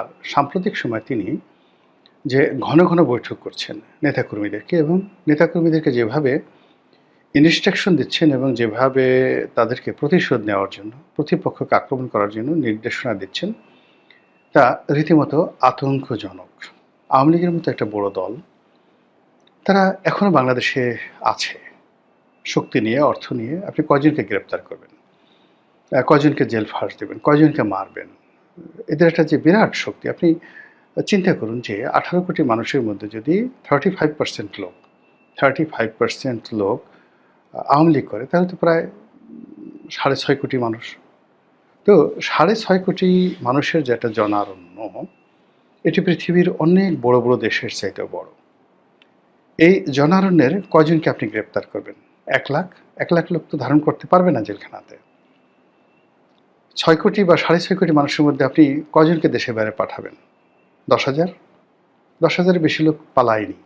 আর সাম্প্রতিক সময়ে তিনি যে ঘন ঘন বৈঠক করছেন নেতাকর্মীদেরকে এবং নেতাকর্মীদেরকে যেভাবে ইনস্ট্রাকশন দিচ্ছেন এবং যেভাবে তাদেরকে প্রতিশোধ নেওয়ার জন্য প্রতিপক্ষকে আক্রমণ করার জন্য নির্দেশনা দিচ্ছেন তা রীতিমতো আতঙ্কজনক। আওয়ামী লীগের মতো একটা বড় দল তারা এখনো বাংলাদেশে আছে। শক্তি নিয়ে, অর্থ নিয়ে আপনি কয়জনকে গ্রেপ্তার করবেন, কয়জনকে জেল ফাঁস দেবেন, কয়জনকে মারবেন? এদের একটা যে বিরাট শক্তি, আপনি চিন্তা করুন যে 18 কোটি মানুষের মধ্যে যদি 35% লোক আওয়ামী লীগ করে, তাহলে তো প্রায় 6.5 কোটি মানুষ। তো 6.5 কোটি মানুষের যে একটা জনারণ্য, এটি পৃথিবীর অনেক বড় বড় দেশের চাইতেও বড়। এই জনারণ্যের কয়জনকে আপনি গ্রেপ্তার করবেন? 1 লাখ? 1 লাখ লোক তো ধারণ করতে পারবে না জেলখানাতে। 6 কোটি বা 6.5 কোটি মানুষের মধ্যে আপনি কয়জনকে দেশের বাইরে পাঠাবেন? 10,000? 10,000-এর বেশি লোক পালায়নি,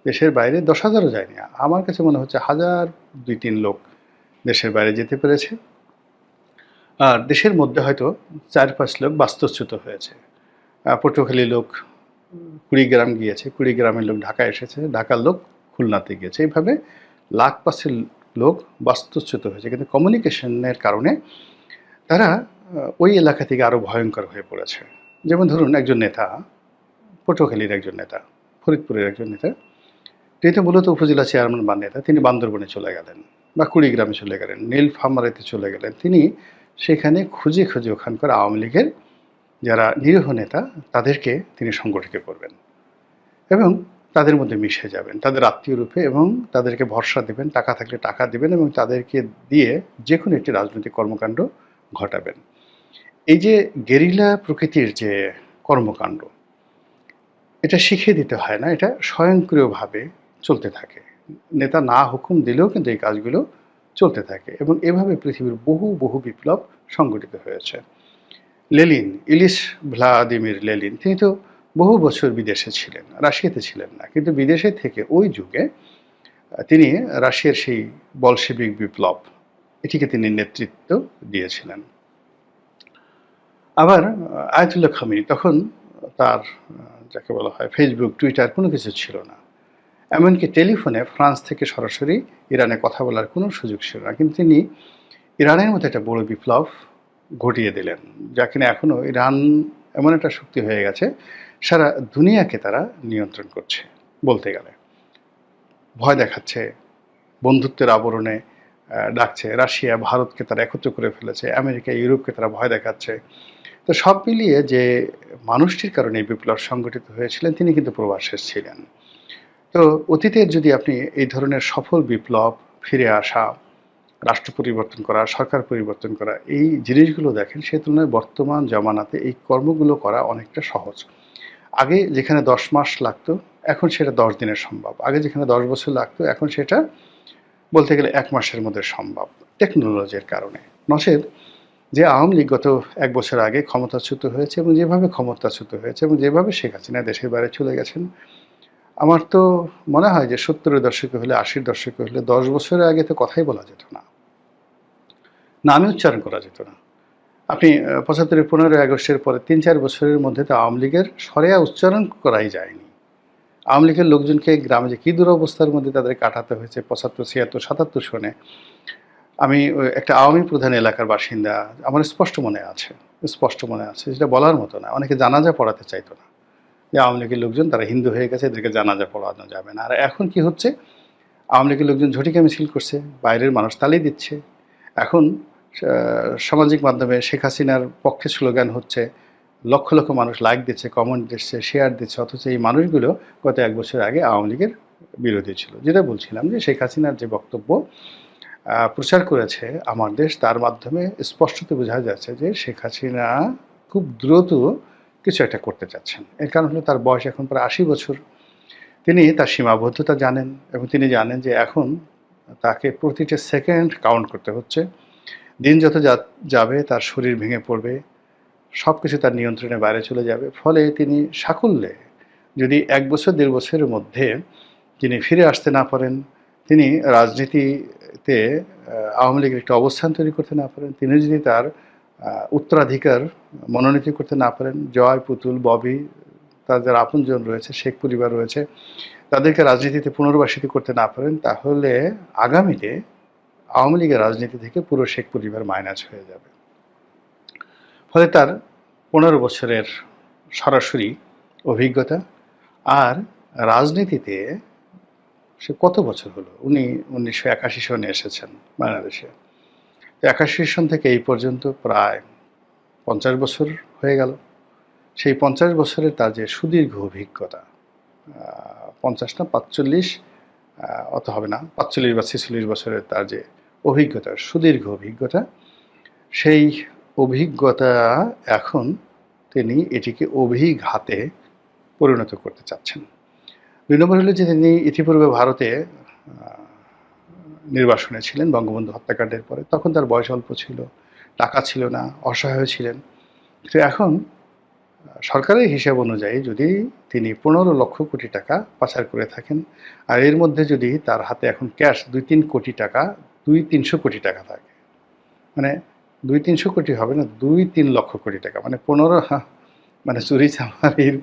দেশের বাইরে 10,000ও যায়নি। আমার কাছে মনে হচ্ছে 1,000, 2-3 লোক দেশের বাইরে যেতে পেরেছে। আর দেশের মধ্যে হয়তো 4-5 লোক বাস্তুচ্যুত হয়েছে। পটুয়াখালীর লোক কুড়িগ্রাম গিয়েছে, কুড়িগ্রামের লোক ঢাকা এসেছে, ঢাকার লোক খুলনাতে গিয়েছে। এইভাবে লাখ পাঁচের লোক বাস্তুচ্যুত হয়েছে, কিন্তু কমিউনিকেশনের কারণে তারা ওই এলাকা থেকে আরও ভয়ঙ্কর হয়ে পড়েছে। যেমন ধরুন, একজন নেতা, পটুয়াখালীর একজন নেতা, ফরিদপুরের একজন নেতা, তিনি তো মূলত উপজেলা চেয়ারম্যান বা নেতা, তিনি বান্দরবনে চলে গেলেন বা কুড়িগ্রামে চলে গেলেন, নীলফামারীতে চলে গেলেন। তিনি সেখানে খুঁজে খুঁজে ওখানকার আওয়ামী লীগের যারা নিরীহ নেতা তাদেরকে তিনি সংগঠিত করবেন এবং তাদের মধ্যে মিশে যাবেন, তাদের আত্মীয় রূপে, এবং তাদেরকে ভরসা দেবেন, টাকা থাকলে টাকা দেবেন এবং তাদেরকে দিয়ে যে কোনো একটি রাজনৈতিক কর্মকাণ্ড ঘটাবেন। এই যে গেরিলা প্রকৃতির যে কর্মকাণ্ড, এটা শিখিয়ে দিতে হয় না, এটা স্বয়ংক্রিয়ভাবে চলতে থাকে। নেতা না হুকুম দিলেও কিন্তু এই কাজগুলো চলতে থাকে এবং এভাবে পৃথিবীর বহু বহু বিপ্লব সংগঠিত হয়েছে। লেনিন, ইলিশ ভ্লাদিমির লেনিন, তিনি তো বহু বছর বিদেশে ছিলেন, রাশিয়াতে ছিলেন না, কিন্তু বিদেশে থেকে ওই যুগে তিনি রাশিয়ার সেই বলশেবিক বিপ্লব, এটিকে তিনি নেতৃত্ব দিয়েছিলেন। আবার আয়াতুল্লাহ খামেনি, তখন তার যাকে বলা হয় ফেসবুক, টুইটার কোনো কিছু ছিল না। এমনকি টেলিফোনে ফ্রান্স থেকে সরাসরি ইরানে কথা বলার কোনো সুযোগ ছিল না, কিন্তু তিনি ইরানের মতো একটা বড় বিপ্লব ঘটিয়ে দিলেন, যা কিনা এখনও ইরান এমন একটা শক্তি হয়ে গেছে, সারা দুনিয়াকে তারা নিয়ন্ত্রণ করছে। বলতে গেলে ভয় দেখাচ্ছে, বন্ধুত্বের আবরণে ডাকছে, রাশিয়া ভারতকে তারা একত্র করে ফেলেছে, আমেরিকা ইউরোপকে তারা ভয় দেখাচ্ছে। তো সব মিলিয়ে যে মানুষটির কারণে এই বিপ্লব সংগঠিত হয়েছিলেন, তিনি কিন্তু প্রবাসে ছিলেন। তো অতীতের যদি আপনি এই ধরনের সফল বিপ্লব, ফিরে আসা, রাষ্ট্র পরিবর্তন করা, সরকার পরিবর্তন করা, এই জিনিসগুলো দেখেন, সে তুলনায় বর্তমান জামানাতে এই কর্মগুলো করা অনেকটা সহজ। আগে যেখানে 10 মাস লাগতো, এখন সেটা 10 দিনে সম্ভব। আগে যেখানে 10 বছর লাগতো, এখন সেটা বলতে গেলে 1 মাসের মধ্যে সম্ভব, টেকনোলজির কারণে। নচেত যে আওয়ামী লীগ গত 1 বছর আগে ক্ষমতাচ্যুত হয়েছে এবং যেভাবে ক্ষমতাচ্যুত হয়েছে এবং যেভাবে শেখ হাসিনা দেশের বাইরে চলে গেছেন, আমার তো মনে হয় যে 70-এর দশকে হলে, 80-র দশকে হলে, 10 বছরের আগে তো কথাই বলা যেত না, নামই উচ্চারণ করা যেত না। আপনি 75-এর 15ই আগস্টের পরে 3-4 বছরের মধ্যে তো আওয়ামী লীগের সরেয়া উচ্চারণ করাই যায়নি। আওয়ামী লীগের লোকজনকে গ্রামে যে কী দুরবস্থার মধ্যে তাদের কাটাতে হয়েছে 75, 76, 77 সনে। আমি একটা আওয়ামী প্রধান এলাকার বাসিন্দা, আমার স্পষ্ট মনে আছে, যেটা বলার মতো না। অনেকে জানাজা পড়াতে চাইতো না, যে আওয়ামী লীগের লোকজন তারা হিন্দু হয়ে গেছে, এদেরকে জানাজা পড়ানো যাবে না। আর এখন কি হচ্ছে, আওয়ামী লীগের লোকজন ঝটিকা মিছিল করছে, বাইরের মানুষ তালি দিচ্ছে। এখন সামাজিক মাধ্যমে শেখ হাসিনার পক্ষে স্লোগান হচ্ছে, লক্ষ লক্ষ মানুষ লাইক দিচ্ছে, কমেন্ট দিচ্ছে, শেয়ার দিচ্ছে, অথচ এই মানুষগুলো গত 1 বছর আগে আওয়ামী লীগের বিরোধী ছিল। যেটা বলছিলাম যে শেখ হাসিনার যে বক্তব্য প্রচার করেছে আমার দেশ, তার মাধ্যমে স্পষ্টত বোঝা যাচ্ছে যে শেখ হাসিনা খুব দ্রুত কিছু একটা করতে চাচ্ছেন। এর কারণ হলো তার বয়স এখন প্রায় 80 বছর। তিনি তার সীমাবদ্ধতা জানেন এবং তিনি জানেন যে এখন তাকে প্রতিটা সেকেন্ড কাউন্ট করতে হচ্ছে। দিন যত যাবে তার শরীর ভেঙে পড়বে, সব কিছু তার নিয়ন্ত্রণের বাইরে চলে যাবে। ফলে তিনি সাকল্যে যদি 1 বছর 1.5 বছরের মধ্যে তিনি ফিরে আসতে না পারেন, তিনি রাজনীতিতে আওয়ামী লীগের একটা অবস্থান তৈরি করতে না পারেন, তিনি যদি তার উত্তরাধিকার মনোনীত করতে না পারেন, জয়, পুতুল, ববি, তাদের আপনজন রয়েছে, শেখ পরিবার রয়েছে, তাদেরকে রাজনীতিতে পুনর্বাসিত করতে না পারেন, তাহলে আগামীতে আওয়ামী লীগের রাজনীতি থেকে পুরো শেখ পরিবার মাইনাস হয়ে যাবে। ফলে তার 15 বছরের সরাসরি অভিজ্ঞতা, আর রাজনীতিতে সে কত বছর হলো, উনি 1981 সনে এসেছেন বাংলাদেশে। 81 সন থেকে এই পর্যন্ত প্রায় 50 বছর হয়ে গেল। সেই 50 বছরের তার যে সুদীর্ঘ অভিজ্ঞতা, 50 না 45, অত হবে না, 45 বা 46 বছরের তার যে অভিজ্ঞতা, সুদীর্ঘ অভিজ্ঞতা, সেই অভিজ্ঞতা এখন তিনি এটিকে অভিঘাতে পরিণত করতে চাচ্ছেন। 2 নম্বর হলো যে তিনি ইতিপূর্বে ভারতে নির্বাসনে ছিলেন বঙ্গবন্ধু হত্যাকাণ্ডের পরে। তখন তার বয়স অল্প ছিল, টাকা ছিল না, অসহায় ছিলেন। তো এখন সরকারের হিসাব অনুযায়ী যদি তিনি 15 লক্ষ কোটি টাকা পাচার করে থাকেন, আর এর মধ্যে যদি তার হাতে এখন ক্যাশ 2-3 কোটি টাকা, 200-300 কোটি টাকা থাকে, মানে 200-300 কোটি হবে না, 2-3 লক্ষ কোটি টাকা, মানে 15, মানে চুরি চামারির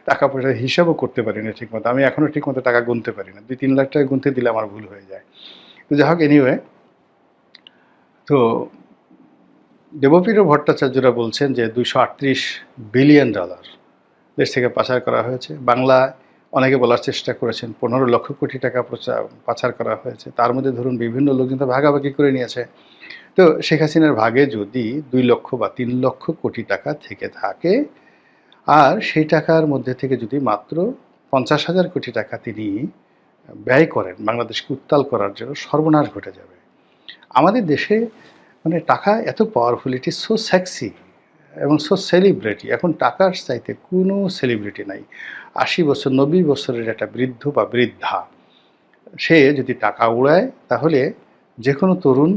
টাকা পয়সার হিসাবও করতে পারি না ঠিকমতো। আমি এখনও ঠিকমতো টাকা গুনতে পারি না, 2-3 লাখ টাকা গুনতে দিলে আমার ভুল হয়ে যায়। তো যাই হোক, এনিওয়ে, তো দেবপ্রিয় ভট্টাচার্যরা বলছেন যে $238 বিলিয়ন দেশ থেকে পাচার করা হয়েছে। বাংলায় অনেকে বলার চেষ্টা করেছেন 15 লক্ষ কোটি টাকা পাচার করা হয়েছে। তার মধ্যে ধরুন বিভিন্ন লোকজন তো ভাগাভাগি করে নিয়েছে। তো শেখ হাসিনার ভাগে যদি 2 লক্ষ বা 3 লক্ষ কোটি টাকা থেকে থাকে, আর সেই টাকার মধ্যে থেকে যদি মাত্র 50,000 কোটি টাকা তিনি ব্যয় করেন বাংলাদেশকে উত্তাল করার জন্য, সর্বনাশ ঘটে যাবে। আমাদের দেশে মানে টাকা এত powerful, it is so sexy এবং সো সেলিব্রিটি। এখন টাকার চাইতে কোনো সেলিব্রিটি নাই। 80 বছর 90 বছরের একটা বৃদ্ধ বা বৃদ্ধা, সে যদি টাকা উড়ায় তাহলে যে কোনো তরুণ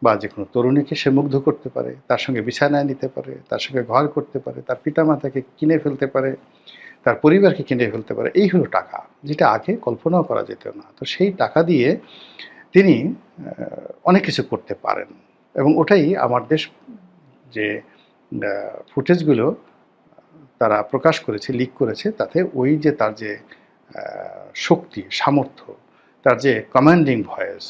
বা যে কোনো তরুণীকে সে মুগ্ধ করতে পারে, তার সঙ্গে বিছানায় নিতে পারে, তার সঙ্গে ঘর করতে পারে, তার পিতামাতাকে কিনে ফেলতে পারে, তার পরিবারকে কিনে ফেলতে পারে। এই হলো টাকা, যেটা আগে কল্পনাও করা যেত না। তো সেই টাকা দিয়ে তিনি অনেক কিছু করতে পারেন, এবং ওটাই আমার দেশ যে ফুটেজগুলো তারা প্রকাশ করেছে, লিক করেছে, তাতে ওই যে তার যে শক্তি, সামর্থ্য, তার যে কমান্ডিং ভয়েস,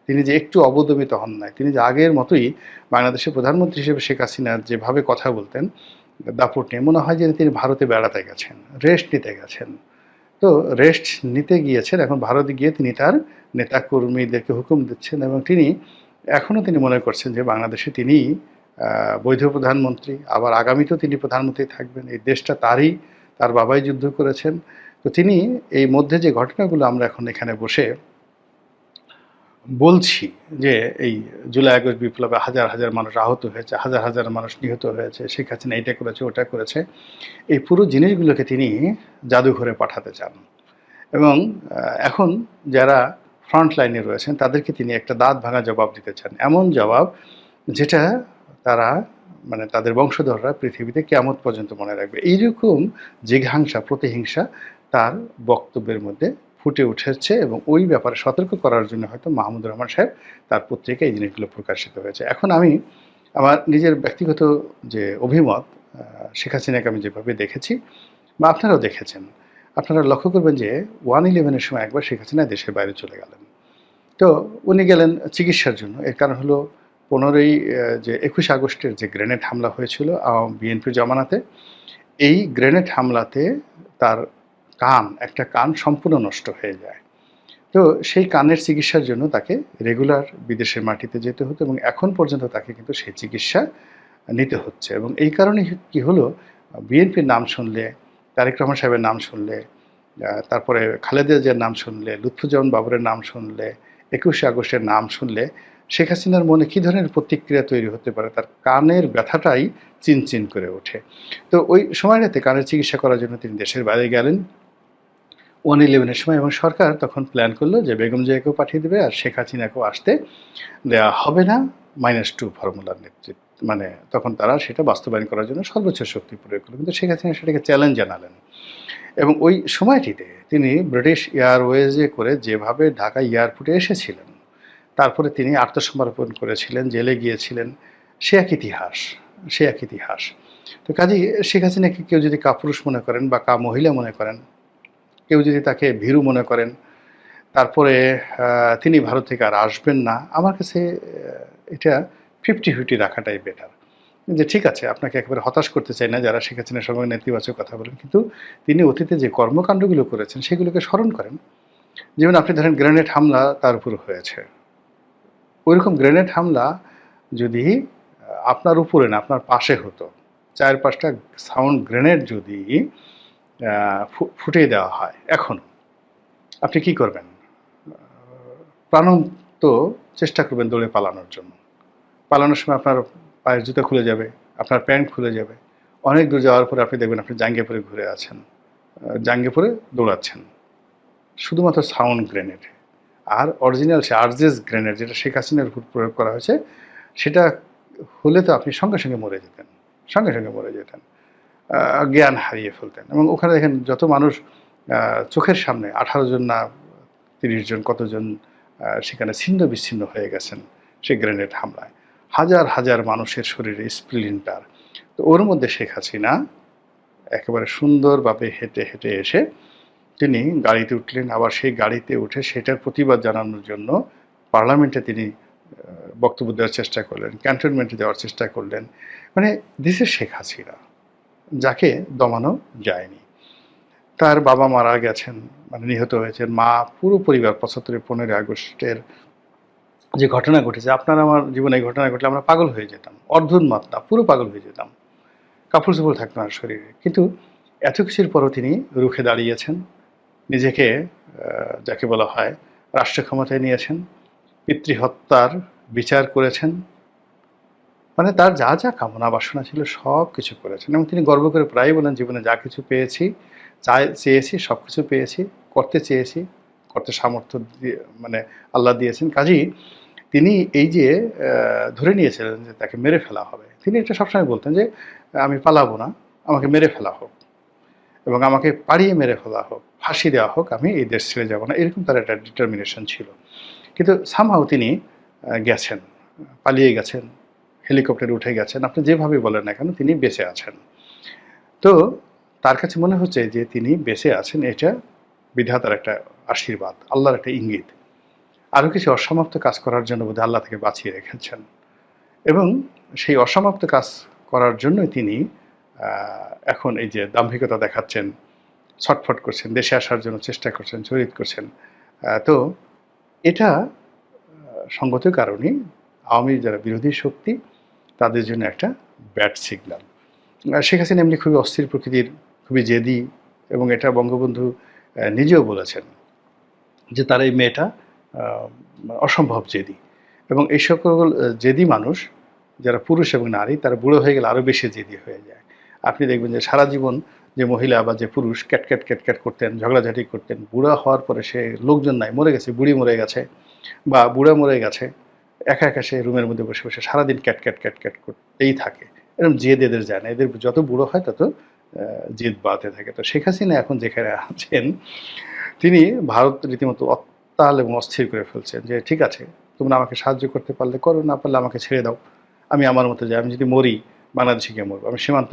তিনি যে একটু অবদমিত হন নাই, তিনি যে আগের মতোই বাংলাদেশের প্রধানমন্ত্রী হিসেবে শেখ হাসিনার যেভাবে কথা বলতেন দাপট নিয়ে, মনে হয় যে তিনি ভারতে বেড়াতে গেছেন, রেস্ট নিতে গেছেন। তো রেস্ট নিতে গিয়েছেন, এখন ভারতে গিয়ে তিনি তার নেতাকর্মীদেরকে হুকুম দিচ্ছেন, এবং তিনি এখনও তিনি মনে করছেন যে বাংলাদেশে তিনি বৈধ প্রধানমন্ত্রী, আবার আগামীতেও তিনি প্রধানমন্ত্রী থাকবেন। এই দেশটা তারই, তার বাবাই যুদ্ধ করেছেন। তো তিনি এই মধ্যে যে ঘটনাগুলো আমরা এখন এখানে বসে বলছি যে এই জুলাই আগস্ট বিপ্লবে হাজার হাজার মানুষ আহত হয়েছে, হাজার হাজার মানুষ নিহত হয়েছে, শেখ হাসিনা এটা করেছে, ওটা করেছে, এই পুরো জিনিসগুলোকে তিনি জাদুঘরে পাঠাতে চান। এবং এখন যারা ফ্রন্ট লাইনে রয়েছেন তাদেরকে তিনি একটা দাঁত ভাঙা জবাব দিতে চান, এমন জবাব যেটা তারা, মানে তাদের বংশধররা পৃথিবীতে কিয়ামত পর্যন্ত মনে রাখবে। এইরকম জিঘাংসা, প্রতিহিংসা তার বক্তব্যের মধ্যে ফুটে উঠেছে, এবং ওই ব্যাপারে সতর্ক করার জন্য হয়তো মাহমুদুর রহমান সাহেব তার পত্রিকায় এই জিনিসগুলো প্রকাশিত হয়েছে। এখন আমি আমার নিজের ব্যক্তিগত যে অভিমত, শেখ হাসিনাকে আমি যেভাবে দেখেছি বা আপনারাও দেখেছেন, আপনারা লক্ষ্য করবেন যে 1/11-এর সময় একবার শেখ হাসিনা দেশের বাইরে চলে গেলেন। তো উনি গেলেন চিকিৎসার জন্য। এর কারণ হলো 21 আগস্টের যে গ্রেনেড হামলা হয়েছিল বিএনপির জমানাতে, এই গ্রেনেড হামলাতে তার একটা কান সম্পূর্ণ নষ্ট হয়ে যায়। তো সেই কানের চিকিৎসার জন্য তাকে রেগুলার বিদেশের মাটিতে যেতে হতো, এবং এখন পর্যন্ত তাকে কিন্তু সেই চিকিৎসা নিতে হচ্ছে। এবং এই কারণে কি হলো, বিএনপির নাম শুনলে, তারেক রহমান সাহেবের নাম শুনলে, তারপরে খালেদা জিয়ার নাম শুনলে, লুৎফুজ্জামান বাবরের নাম শুনলে, 21 আগস্টের নাম শুনলে শেখ হাসিনার মনে কী ধরনের প্রতিক্রিয়া তৈরি হতে পারে, তার কানের ব্যথাটাই চিনচিন করে ওঠে। তো ওই সময়টাতে কানের চিকিৎসা করার জন্য তিনি দেশের বাইরে গেলেন 1/11-এর সময়, এবং সরকার তখন প্ল্যান করলো যে বেগম জিয়াকেও পাঠিয়ে দেবে আর শেখ হাসিনাকেও আসতে দেওয়া হবে না, -2 ফর্মুলার নেতৃত্ব, মানে তখন তারা সেটা বাস্তবায়ন করার জন্য সর্বোচ্চ শক্তি প্রয়োগ করলো। কিন্তু শেখ হাসিনা সেটাকে চ্যালেঞ্জ জানালেন, এবং ওই সময়টিতে তিনি ব্রিটিশ এয়ারওয়েজে করে যেভাবে ঢাকা এয়ারপোর্টে এসেছিলেন, তারপরে তিনি আত্মসমর্পণ করেছিলেন, জেলে গিয়েছিলেন, সে এক ইতিহাস, সে এক ইতিহাস। তো কাজেই শেখ হাসিনাকে কেউ যদি কাপুরুষ মনে করেন বা মহিলা মনে করেন, কেউ যদি তাকে ভীরু মনে করেন, তারপরে তিনি ভারত থেকে আর আসবেন না, আমার কাছে এটা 50-50 রাখাটাই বেটার। যে ঠিক আছে, আপনাকে একেবারে হতাশ করতে চাই না যারা শেখ হাসিনার সঙ্গে নেতিবাচক কথা বলেন, কিন্তু তিনি অতীতে যে কর্মকাণ্ডগুলো করেছেন সেগুলোকে স্মরণ করেন। যেমন আপনি ধরেন গ্রেনেড হামলা তার উপর হয়েছে, ওইরকম গ্রেনেড হামলা যদি আপনার উপরে না আপনার পাশে হতো, 4-5টা সাউন্ড গ্রেনেড যদি ফুটিয়ে দেওয়া হয় এখন, আপনি কি করবেন? প্রাণান্ত চেষ্টা করবেন দৌড়ে পালানোর জন্য। পালানোর সময় আপনার পায়ের জুতা খুলে যাবে, আপনার প্যান্ট খুলে যাবে। অনেক দূর যাওয়ার পরে আপনি দেখবেন আপনি জাঙ্গিয়া পরে ঘুরে আছেন, জাঙ্গিয়া পরে দৌড়াচ্ছেন, শুধুমাত্র সাউন্ড গ্রেনেড। আর অরিজিনাল সে আরজেস গ্রেনেড যেটা শেখ হাসিনার উপর প্রয়োগ করা হয়েছে, সেটা হলে তো আপনি সঙ্গে সঙ্গে মরে যেতেন, সঙ্গে সঙ্গে মরে যেতেন, জ্ঞান হারিয়ে ফেলতেন। এবং ওখানে দেখেন যত মানুষ চোখের সামনে 18 জন না 30 জন কতজন সেখানে ছিন্ন বিচ্ছিন্ন হয়ে গেছেন সেই গ্রেনেড হামলায়, হাজার হাজার মানুষের শরীরে স্প্লিন্টার। তো ওর মধ্যে শেখ হাসিনা একেবারে সুন্দরভাবে হেঁটে হেঁটে এসে তিনি গাড়িতে উঠলেন, আবার সেই গাড়িতে উঠে সেটার প্রতিবাদ জানানোর জন্য পার্লামেন্টে তিনি বক্তব্য দেওয়ার চেষ্টা করলেন, ক্যান্টনমেন্টে দেওয়ার চেষ্টা করলেন। মানে দিস ইজ শেখ হাসিনা, যাকে দমানো যায়নি। তার বাবা মারা গেছেন, মানে নিহত হয়েছেন, মা, পুরো পরিবার 75-15 আগস্টের যে ঘটনা ঘটেছে, আপনার আমার জীবনে এই ঘটনা ঘটলে আমরা পাগল হয়ে যেতাম, অর্ধুন্মাদ না পুরো পাগল হয়ে যেতাম, কাপড় চোপড় থাকতো না শরীরে। কিন্তু এত কিছুর পরও তিনি রুখে দাঁড়িয়েছেন, নিজেকে যাকে বলা হয় রাষ্ট্র ক্ষমতায় নিয়েছেন, পিতৃহত্যার বিচার করেছেন, মানে তার যা যা কামনা বাসনা ছিল সব কিছু করেছেন। এবং তিনি গর্ব করে প্রায়ই বলেন, জীবনে যা কিছু পেয়েছি, চেয়েছি সব কিছু পেয়েছি, করতে চেয়েছি, করতে সামর্থ্য দিয়ে মানে আল্লাহ দিয়েছেন। কাজেই তিনি এই যে ধরে নিয়েছিলেন যে তাকে মেরে ফেলা হবে, তিনি এটা সবসময় বলতেন যে আমি পালাবো না, আমাকে মেরে ফেলা হোক এবং আমাকে পাড়িয়ে মেরে ফেলা হোক, ফাঁসি দেওয়া হোক, আমি এই দেশ ছেড়ে যাব না, এরকম তার একটা ডিটারমিনেশন ছিল। কিন্তু সামহাও তিনি গেছেন, পালিয়ে গেছেন, হেলিকপ্টারে উঠে গেছেন, আপনি যেভাবে বলেন না কেন তিনি বেঁচে আছেন। তো তার কাছে মনে হচ্ছে যে তিনি বেঁচে আছেন, এটা বিধাতার একটা আশীর্বাদ, আল্লাহর একটা ইঙ্গিত। আরও কিছু অসমাপ্ত কাজ করার জন্য বোধহয় আল্লাহ তাকে বাঁচিয়ে রেখেছেন। এবং সেই অসমাপ্ত কাজ করার জন্যই তিনি এখন এই যে দাম্ভিকতা দেখাচ্ছেন, ছটফট করছেন, দেশে আসার জন্য চেষ্টা করছেন, জড়িত করছেন। তো এটা সঙ্গত কারণে আওয়ামী যারা বিরোধী শক্তি তাদের জন্য একটা ব্যাড সিগন্যাল। শেখ হাসিনা এমনি খুবই অস্থির প্রকৃতির, খুবই জেদি, এবং এটা বঙ্গবন্ধু নিজেও বলেছেন যে তার এই মেয়েটা অসম্ভব জেদি। এবং এই সকল জেদি মানুষ যারা পুরুষ এবং নারী, তারা বুড়ো হয়ে গেলে আরও বেশি জেদি হয়ে যায়। আপনি দেখবেন যে সারা জীবন যে মহিলা বা যে পুরুষ ক্যাটক্যাট ক্যাটক্যাট করতেন, ঝগড়াঝাটি করতেন, বুড়া হওয়ার পরে সে লোকজন নাই, মরে গেছে, বুড়ি মরে গেছে বা বুড়া মরে গেছে, একা একা সে রুমের মধ্যে বসে বসে সারাদিন ক্যাটক্যাট ক্যাটক্যাট করতেই থাকে। এরকম জেদ এদের যায় না, এদের যত বুড়ো হয় তত জেদ বাড়তে থাকে। তো শেখ হাসিনা এখন যেখানে আছেন, তিনি ভারত রীতিমতো অত্যাল এবং অস্থির করে ফেলছেন যে ঠিক আছে, তোমরা আমাকে সাহায্য করতে পারলে করো, না পারলে আমাকে ছেড়ে দাও, আমি আমার মতো যাই, আমি যদি মরি বাংলাদেশে গিয়ে মরবো, আমি সীমান্ত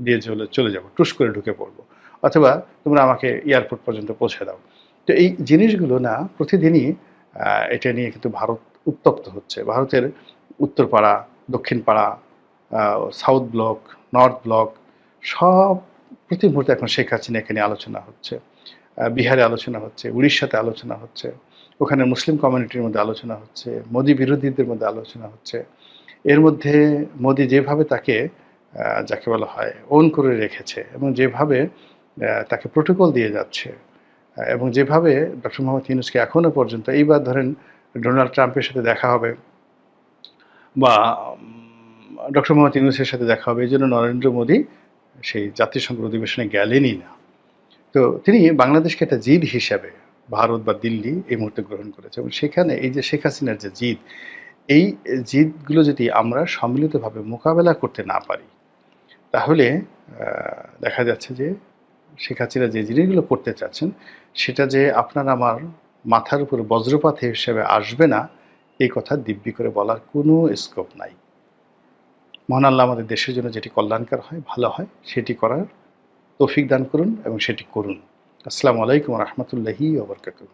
দিয়ে চলে যাবো, টুস করে ঢুকে পড়বো, অথবা তোমরা আমাকে এয়ারপোর্ট পর্যন্ত পৌঁছে দাও। তো এই জিনিসগুলো না প্রতিদিনই এটা নিয়ে কিন্তু ভারত উত্তপ্ত হচ্ছে। ভারতের উত্তরপাড়া, দক্ষিণ পাড়া, সাউথ ব্লক, নর্থ ব্লক, সব প্রতি মুহূর্তে এখন শেখ হাসিনা এখানে আলোচনা হচ্ছে, বিহারে আলোচনা হচ্ছে, উড়িষ্যাতে আলোচনা হচ্ছে, ওখানে মুসলিম কমিউনিটির মধ্যে আলোচনা হচ্ছে, মোদি বিরোধীদের মধ্যে আলোচনা হচ্ছে। এর মধ্যে মোদি যেভাবে তাকে যাকে বলা হয় ওন করে রেখেছে, এবং যেভাবে তাকে প্রোটোকল দিয়ে যাচ্ছে, এবং যেভাবে ডক্টর মোহাম্মদ ইউনূসকে এখনও পর্যন্ত, এইবার ধরেন ডোনাল্ড ট্রাম্পের সাথে দেখা হবে বা ডক্টর মোহাম্মদ ইউনূসের সাথে দেখা হবে, এই জন্য নরেন্দ্র মোদী সেই জাতিসংঘ অধিবেশনে গেলেনই না। তো তিনি বাংলাদেশকে একটা জিদ হিসাবে ভারত বা দিল্লি এই মুহূর্তে গ্রহণ করেছে, এবং সেখানে এই যে শেখ হাসিনার যে জিদ, এই জিদগুলো যদি আমরা সম্মিলিতভাবে মোকাবেলা করতে না পারি, তাহলে দেখা যাচ্ছে যে শেখ হাসিনা যে জিনিসগুলো করতে চাচ্ছেন সেটা যে আপনার আমার মাথার উপর বজ্রপাত হিসেবে আসবে না, এই কথা দিব্যি করে বলার কোনো স্কোপ নাই। মহান আল্লাহ আমাদের দেশের জন্য যেটি কল্যাণকর হয়, ভালো হয়, সেটি করার তৌফিক দান করুন এবং সেটি করুন। আসসালামু আলাইকুম ওয়া রাহমাতুল্লাহি ওয়া বারাকাতুহু।